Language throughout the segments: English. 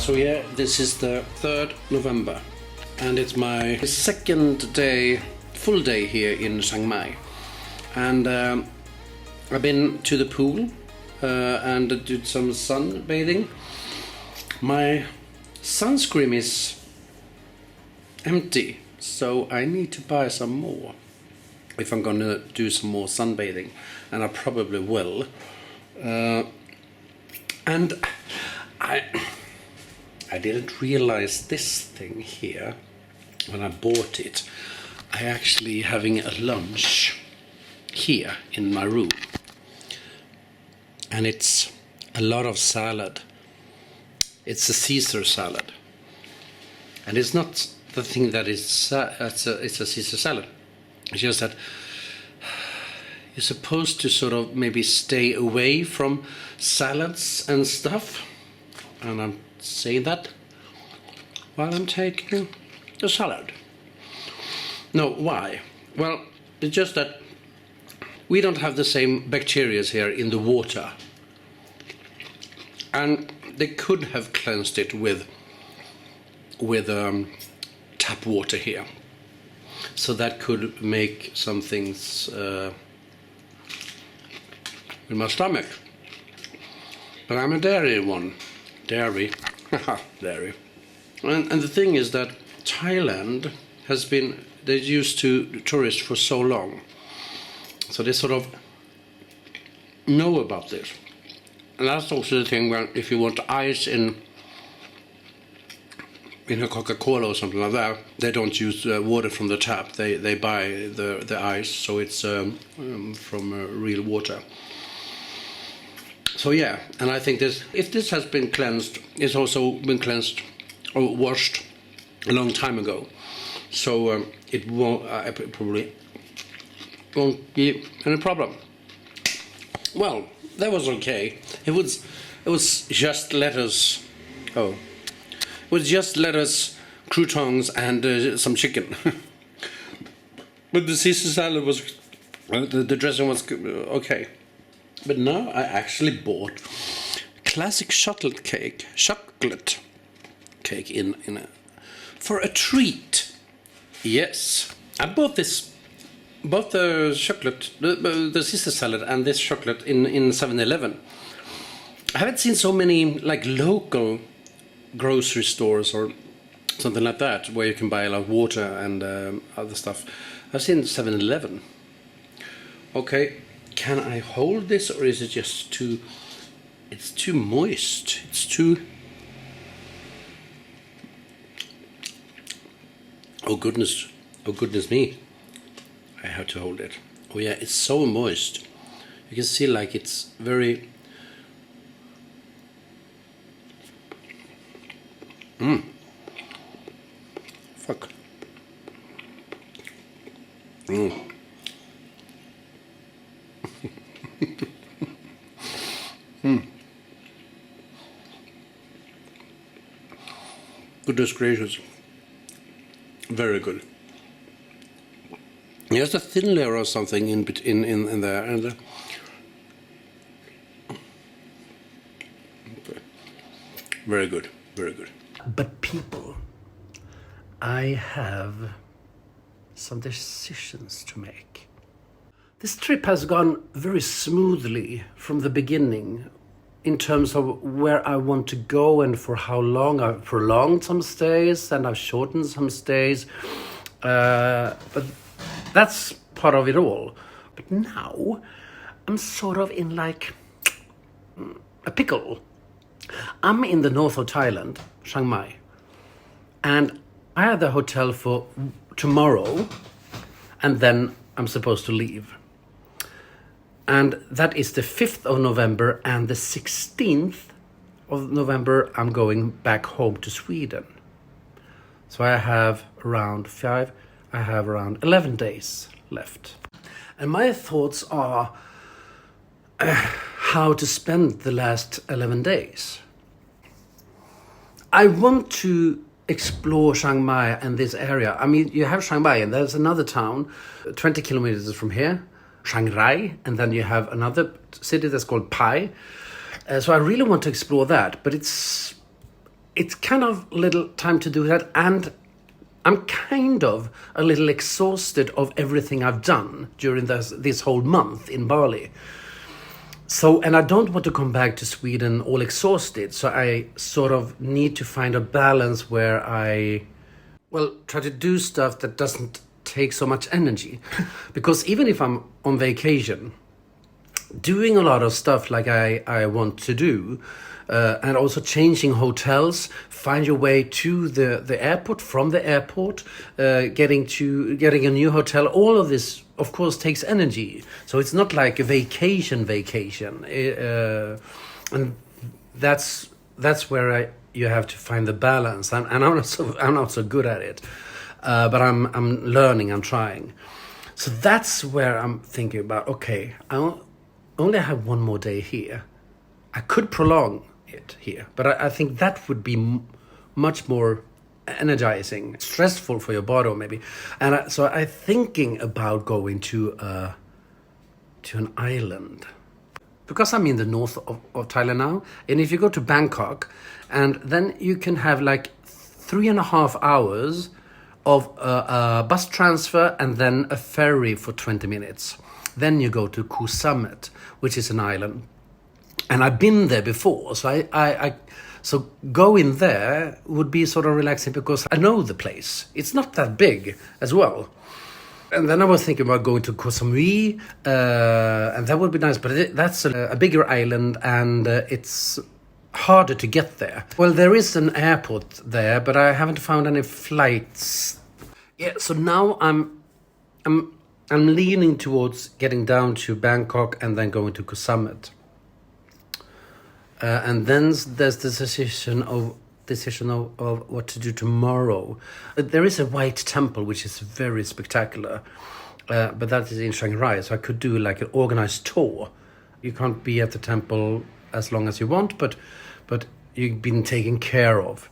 So yeah, this is the 3rd November and it's my second day, full day here in Chiang Mai. And I've been to the pool and did some sunbathing. My sunscreen is empty, so I need to buy some more if I'm gonna do some more sunbathing, and I probably will. And I didn't realize this thing here when I bought it. I actually having a lunch here in my room, and it's a lot of salad. It's a Caesar salad, and it's not the thing that is it's a Caesar salad. It's just that you're supposed to sort of maybe stay away from salads and stuff, and I'm saying that while I'm taking the salad. No, why? Well, it's just that we don't have the same bacteria here in the water, and they could have cleansed it with tap water here, so that could make some things in my stomach. But I'm a dairy one. Dairy. Dairy. And the thing is that Thailand has been, they're used to tourists for so long. So they sort of know about this. And that's also the thing when if you want ice in a Coca-Cola or something like that, they don't use water from the tap. They buy the ice, so it's from real water. So yeah, and I think if this has been cleansed, it's also been cleansed or washed a long time ago. So it won't, it probably won't be any problem. Well, that was okay. It was just lettuce. Oh, it was just lettuce, croutons, and some chicken. But the Caesar salad was, the dressing was okay. But now I actually bought classic chocolate cake in for a treat. Yes, I bought this, both the chocolate, the Caesar salad and this chocolate in 7-Eleven. I haven't seen so many like local grocery stores or something like that where you can buy like water and other stuff. I've seen 7-Eleven. Okay, can I hold this, or is it just too, it's too moist, it's too, oh goodness me, I have to hold it. Oh yeah, it's so moist. You can see like it's very, fuck. Goodness gracious, very good. There's a thin layer or something in there, and very good, very good. But people, I have some decisions to make. This trip has gone very smoothly from the beginning in terms of where I want to go and for how long. I've prolonged some stays and I've shortened some stays, but that's part of it all. But now I'm sort of in like a pickle. I'm in the north of Thailand, Chiang Mai, and I have the hotel for tomorrow, and then I'm supposed to leave. And that is the 5th of November, and the 16th of November I'm going back home to Sweden. So I have around 11 days left. And my thoughts are how to spend the last 11 days. I want to explore Chiang Mai and this area. I mean, you have Chiang Mai and there's another town 20 kilometers from here, Chiang Rai, and then you have another city that's called Pai. So I really want to explore that, but it's it's kind of little time to do that, and I'm kind of a little exhausted of everything I've done during this whole month in Bali. So, and I don't want to come back to Sweden all exhausted, so I sort of need to find a balance where I, well, try to do stuff that doesn't take so much energy. Because even if I'm on vacation, doing a lot of stuff like I want to do, and also changing hotels, find your way to the airport, from the airport, getting a new hotel, all of this of course takes energy. So it's not like a vacation, and that's where you have to find the balance. And I'm not so good at it, but I'm learning, I'm trying. So that's where I'm thinking about, okay, I only have one more day here. I could prolong it here, but I think that would be much more energizing, stressful for your body maybe. And so I'm thinking about going to an island, because I'm in the north of Thailand now, and if you go to Bangkok, and then you can have like 3.5 hours of a bus transfer and then a ferry for 20 minutes. Then you go to Koh Samet, which is an island. And I've been there before, so so going there would be sort of relaxing because I know the place. It's not that big as well. And then I was thinking about going to Koh Samui, and that would be nice, but that's a bigger island, and it's harder to get there. Well, there is an airport there, but I haven't found any flights. Yeah, so now I'm leaning towards getting down to Bangkok and then going to Koh Samet. And then there's the decision of what to do tomorrow. There is a white temple which is very spectacular, but that is in Chiang, so I could do like an organized tour. You can't be at the temple as long as you want, but you've been taken care of.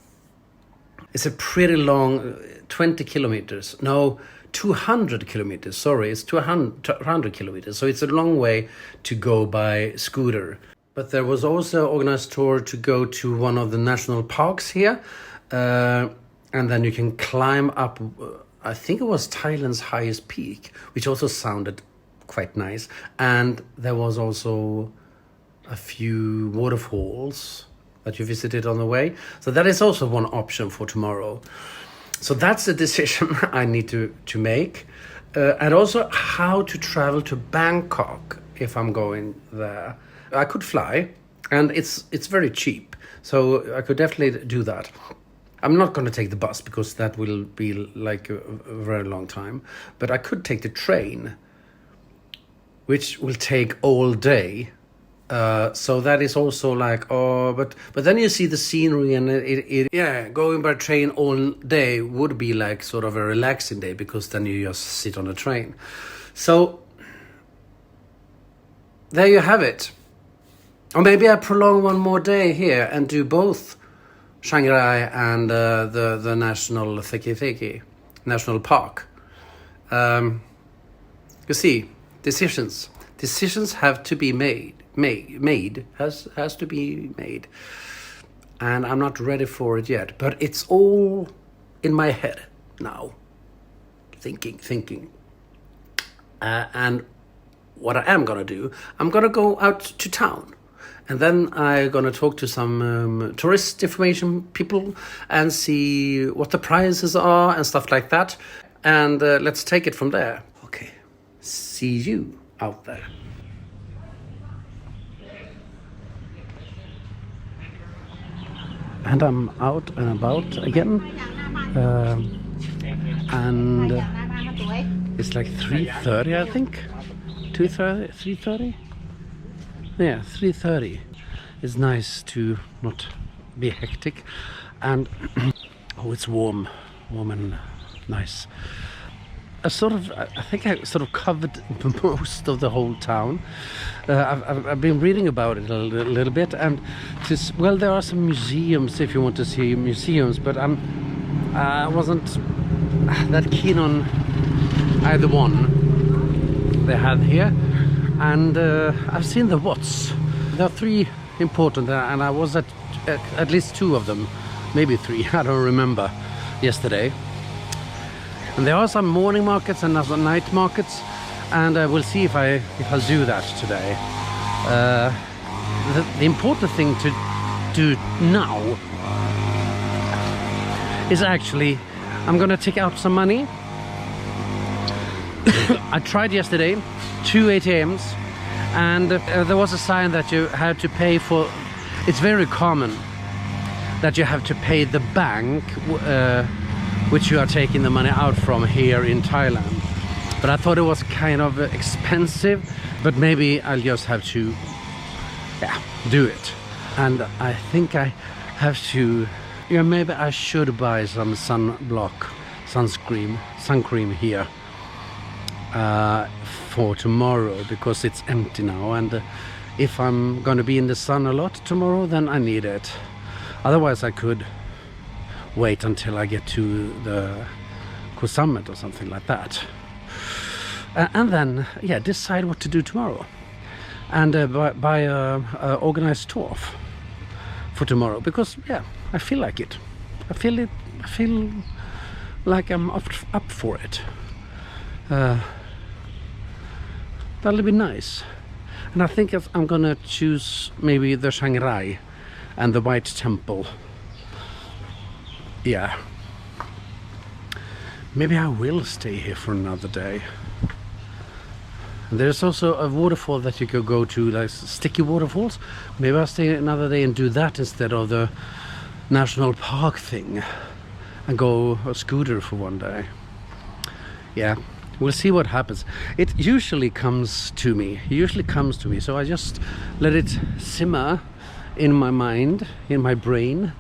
It's a pretty long, 20 kilometers. No, 200 kilometers. Sorry, it's 200 kilometers. So it's a long way to go by scooter. But there was also an organized tour to go to one of the national parks here. And then you can climb up, I think it was Thailand's highest peak, which also sounded quite nice. And there was also a few waterfalls that you visited on the way. So that is also one option for tomorrow. So that's the decision I need to make. And also how to travel to Bangkok if I'm going there. I could fly, and it's very cheap, so I could definitely do that. I'm not going to take the bus because that will be like a very long time, but I could take the train, which will take all day. So that is also like, but then you see the scenery, and going by train all day would be like sort of a relaxing day, because then you just sit on a train. So there you have it. Or maybe I prolong one more day here and do both Chiang Rai and the national Thiki National Park. You see, decisions have to be made. Has to be made, and I'm not ready for it yet. But it's all in my head now. Thinking, and what I am gonna do, I'm gonna go out to town. And then I'm going to talk to some tourist information people and see what the prices are and stuff like that. And let's take it from there. Okay, see you out there. And I'm out and about again. And it's like 3:30, I think. 2:30, 3:30? Yeah, 3:30. It's nice to not be hectic, and it's warm and nice. I think I sort of covered most of the whole town. I've been reading about it a little bit, and there are some museums if you want to see museums, but I wasn't that keen on either one they had here. And I've seen the Watts. There are 3 important, and I was at least 2 of them. maybe 3, I don't remember, yesterday. And there are some morning markets and some night markets, and we'll see if I'll do that today. The important thing to do now is actually, I'm gonna take out some money. I tried yesterday 2 ATMs, and there was a sign that you had to pay for. It's very common that you have to pay the bank which you are taking the money out from here in Thailand. But I thought it was kind of expensive, but maybe I'll just have to do it. And I think I have to, maybe I should buy some sun cream here for tomorrow, because it's empty now, and if I'm going to be in the sun a lot tomorrow, then I need it. Otherwise I could wait until I get to the Koh Summit or something like that, and then decide what to do tomorrow, and buy a organized tour for tomorrow, because I feel like it. I feel like I'm up for it. That'll be nice. And I think I'm gonna choose maybe the Chiang Rai and the White Temple. Yeah. Maybe I will stay here for another day. And there's also a waterfall that you could go to, like sticky waterfalls. Maybe I'll stay another day and do that instead of the national park thing, and go a scooter for one day. Yeah. We'll see what happens. It usually comes to me. So I just let it simmer in my mind, in my brain,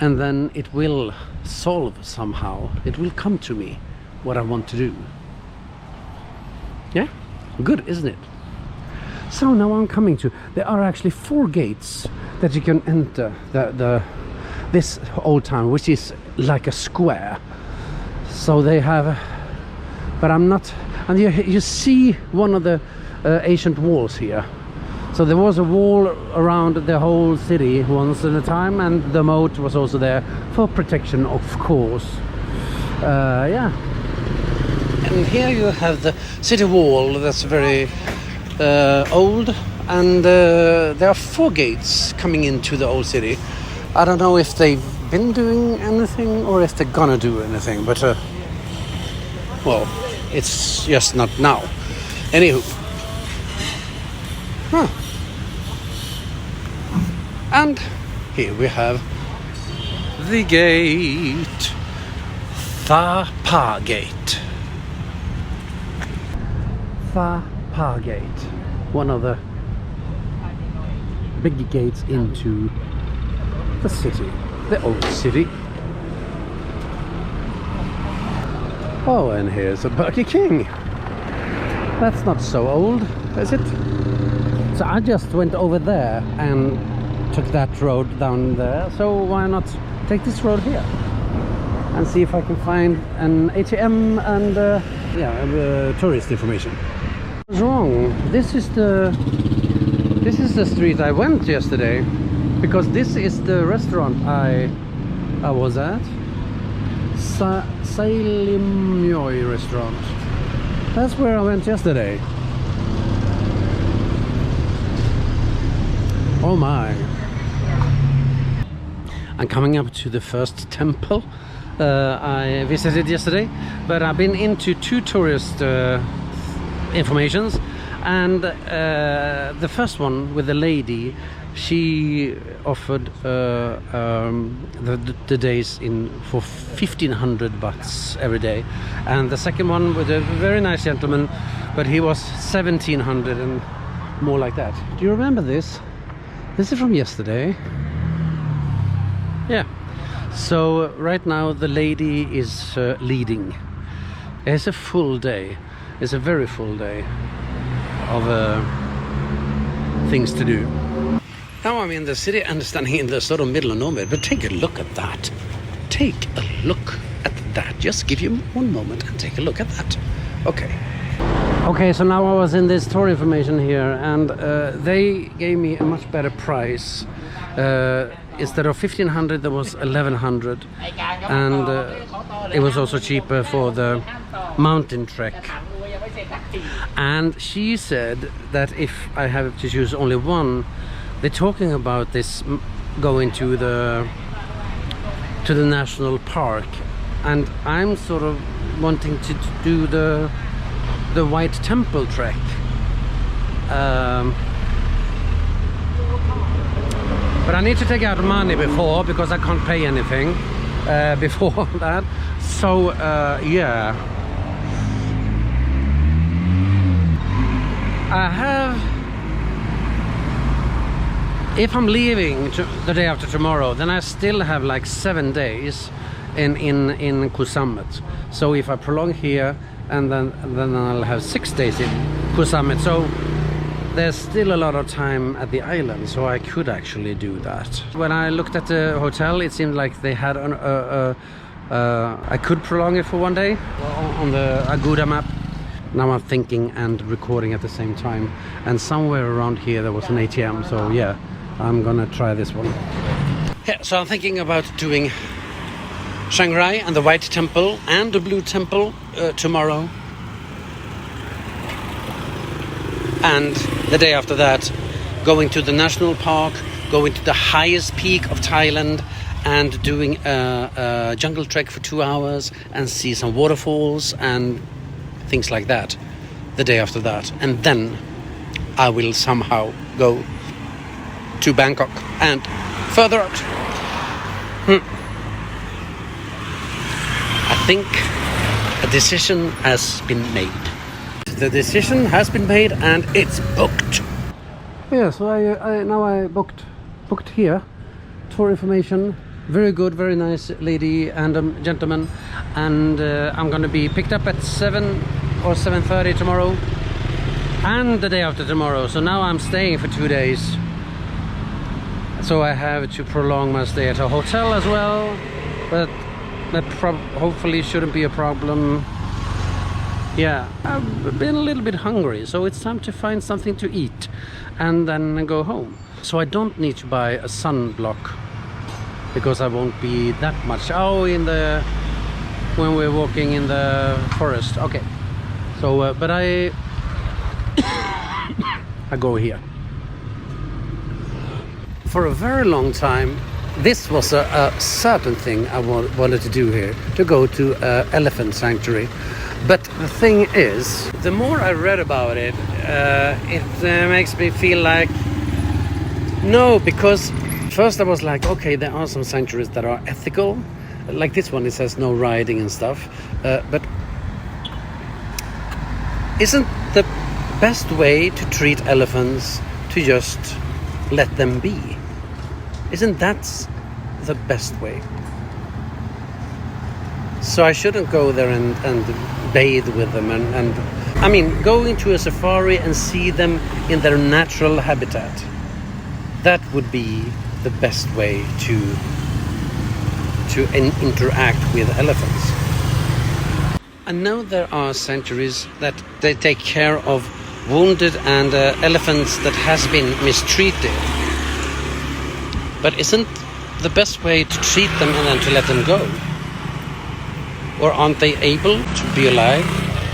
and then it will solve somehow. It will come to me what I want to do. Yeah? Good, isn't it? So now I'm coming to, there are actually 4 gates that you can enter this old town, which is like a square. So they have, but I'm not, and you see one of the ancient walls here. So there was a wall around the whole city once in a time, and the moat was also there for protection, of course. Yeah. And here you have the city wall that's very old, and there are 4 gates coming into the old city. I don't know if they've been doing anything or if they're gonna do anything, but well, it's just not now. Anywho. Huh. And here we have the gate. Tha Pa Gate. Tha Pa Gate. One of the big gates into the city. The old city. Oh, and here's a Burger King. That's not so old, is it? So I just went over there and took that road down there. So why not take this road here and see if I can find an ATM and tourist information. I was wrong. This is the street I went yesterday, because this is the restaurant I was at. Sailimyoi restaurant. That's where I went yesterday. Oh my. I'm coming up to the first temple I visited yesterday, but I've been into 2 tourist informations, and the first one with the lady, she offered the days in for 1,500 bahts every day, and the second one with a very nice gentleman, but he was 1,700 and more like that. Do you remember this? This is from yesterday. Yeah. So right now the lady is leading. It's a full day. It's a very full day of things to do. Now I'm in the city and standing in the sort of middle of nowhere, but take a look at that. Take a look at that. Just give you one moment and take a look at that. Okay. Okay, so now I was in this tour information here, and they gave me a much better price. instead of 1,500 there was 1,100, and it was also cheaper for the mountain trek. And she said that if I have to choose only one, they're talking about this going to the national park, and I'm sort of wanting to do the White Temple trek. But I need to take out money before, because I can't pay anything before that. So yeah, I have, if I'm leaving the day after tomorrow, then I still have like 7 days in Koh Samet. So if I prolong here, and then I'll have 6 days in Koh Samet. So there's still a lot of time at the island, so I could actually do that. When I looked at the hotel, it seemed like they had I could prolong it for 1 day on the Agoda map. Now I'm thinking and recording at the same time, and somewhere around here there was an ATM, so yeah, I'm gonna try this one. Yeah, so I'm thinking about doing Chiang Rai and the White Temple and the Blue Temple tomorrow, and the day after that going to the national park, going to the highest peak of Thailand, and doing a jungle trek for 2 hours and see some waterfalls and things like that the day after that. And then I will somehow go to Bangkok and further out. I think a decision has been made. The decision has been made and it's booked. Yeah, so I booked here. Tour information. Very good, very nice lady and gentleman, and I'm gonna be picked up at 7 or 7:30 tomorrow and the day after tomorrow. So now I'm staying for 2 days, so I have to prolong my stay at a hotel as well, but that hopefully shouldn't be a problem. Yeah, I've been a little bit hungry, so it's time to find something to eat and then go home. So I don't need to buy a sunblock, because I won't be that much when we're walking in the forest. Okay, so but I go here. For a very long time this was a certain thing I wanted to do here, to go to elephant sanctuary. But the thing is, the more I read about it, it makes me feel like no, because first I was like, okay, there are some sanctuaries that are ethical, like this one. It says no riding and stuff, but isn't the best way to treat elephants to just let them be? Isn't that the best way? So I shouldn't go there and bathe with them and I mean, going to a safari and see them in their natural habitat, that would be the best way to interact with elephants. I know there are sanctuaries that they take care of wounded and elephants that has been mistreated. But isn't the best way to treat them and then to let them go? Or aren't they able to be alive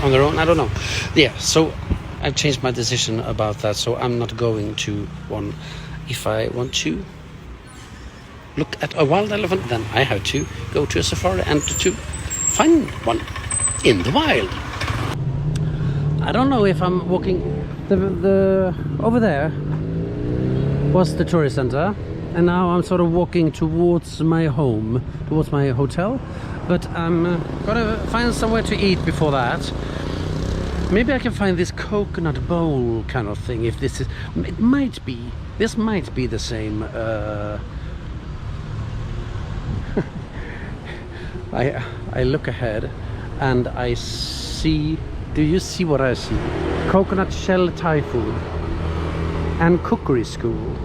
on their own? I don't know. Yeah, so I've changed my decision about that. So I'm not going to one. If I want to look at a wild elephant, then I have to go to a safari and to find one in the wild. I don't know if I'm walking. The over there was the tourist center, and now I'm sort of walking towards my home, towards my hotel. But I'm gonna find somewhere to eat before that. Maybe I can find this coconut bowl kind of thing. If this is, it might be. This might be the same. I look ahead and I see. Do you see what I see? Coconut shell Thai food and cookery school.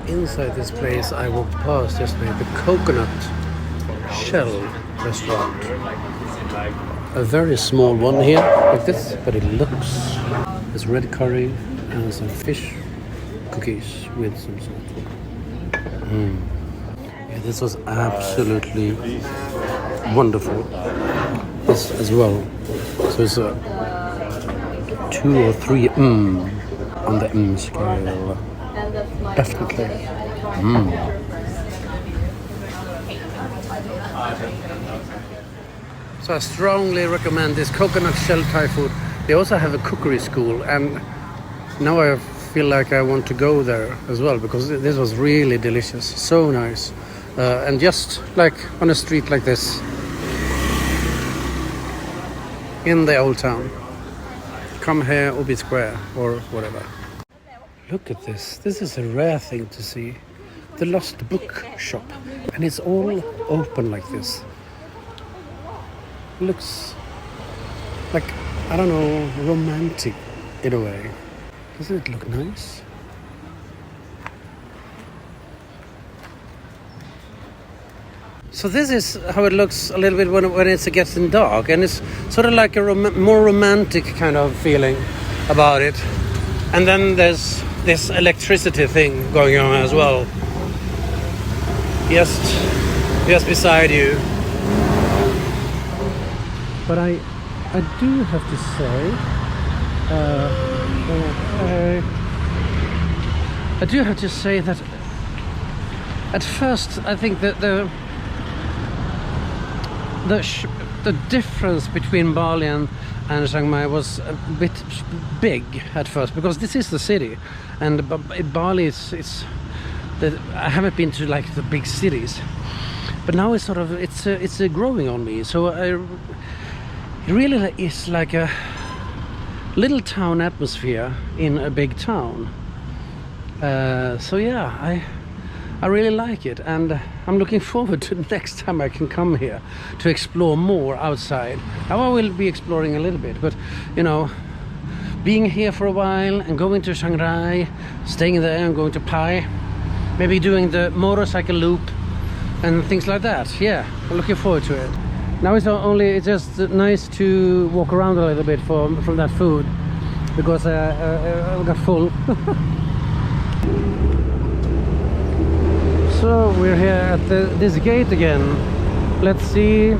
Inside this place I walked past yesterday, the coconut shell restaurant. A very small one here, like this, but it looks. There's red curry and some fish cookies with some salt. Yeah, this was absolutely wonderful. This as well. So it's a 2 or 3 on the scale. Definitely. So I strongly recommend this coconut shell Thai food. They also have a cookery school, and now I feel like I want to go there as well, because this was really delicious, so nice, and just like on a street like this in the old town. Come here, Ubi Square or whatever. Look at this. This is a rare thing to see. The Lost Book shop, and it's all open like this. Looks like, I don't know, romantic in a way. Doesn't it look nice? So this is how it looks a little bit when it's getting dark, and it's sort of like a more romantic kind of feeling about it. And then there's this electricity thing going on as well, just beside you. But I do have to say, I do have to say that at first I think that the difference between Bali and Chiang Mai was a bit big at first, because this is the city, and Bali is I haven't been to like the big cities, but now it's sort of it's growing on me. So it really is like a little town atmosphere in a big town. So yeah, I really like it, and I'm looking forward to the next time I can come here to explore more outside. Now I will be exploring a little bit, but you know, being here for a while and going to Chiang Rai, staying there and going to Pai, maybe doing the motorcycle loop and things like that. Yeah, I'm looking forward to it. Now it's just nice to walk around a little bit from that food, because I got full. So we're here at this gate again. Let's see.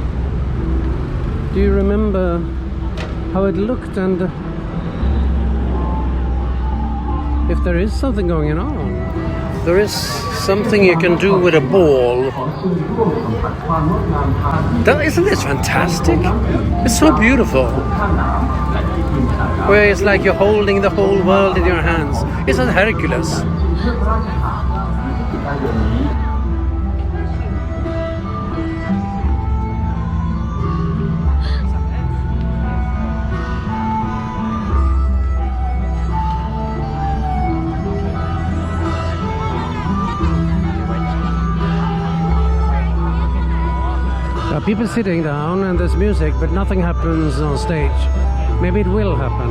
Do you remember how it looked, and if there is something going on? There is something you can do with a ball. Isn't this fantastic? It's so beautiful. Where it's like you're holding the whole world in your hands. Isn't it Hercules? People sitting down and there's music, but nothing happens on stage. Maybe it will happen.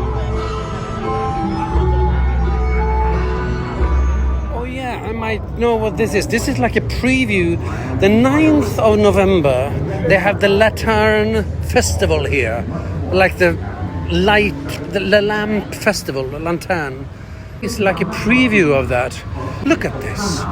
Oh yeah, I might know what this is. This is like a preview. The 9th of November, they have the Lantern Festival here. Like the lamp festival, the Lantern. It's like a preview of that. Look at this.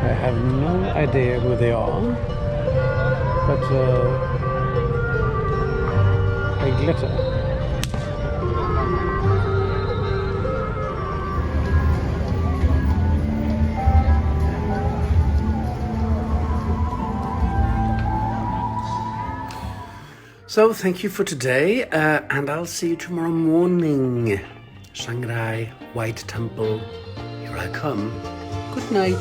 I have no idea who they are, but they glitter. So thank you for today, and I'll see you tomorrow morning. Chiang Rai, White Temple, here I come. Good night.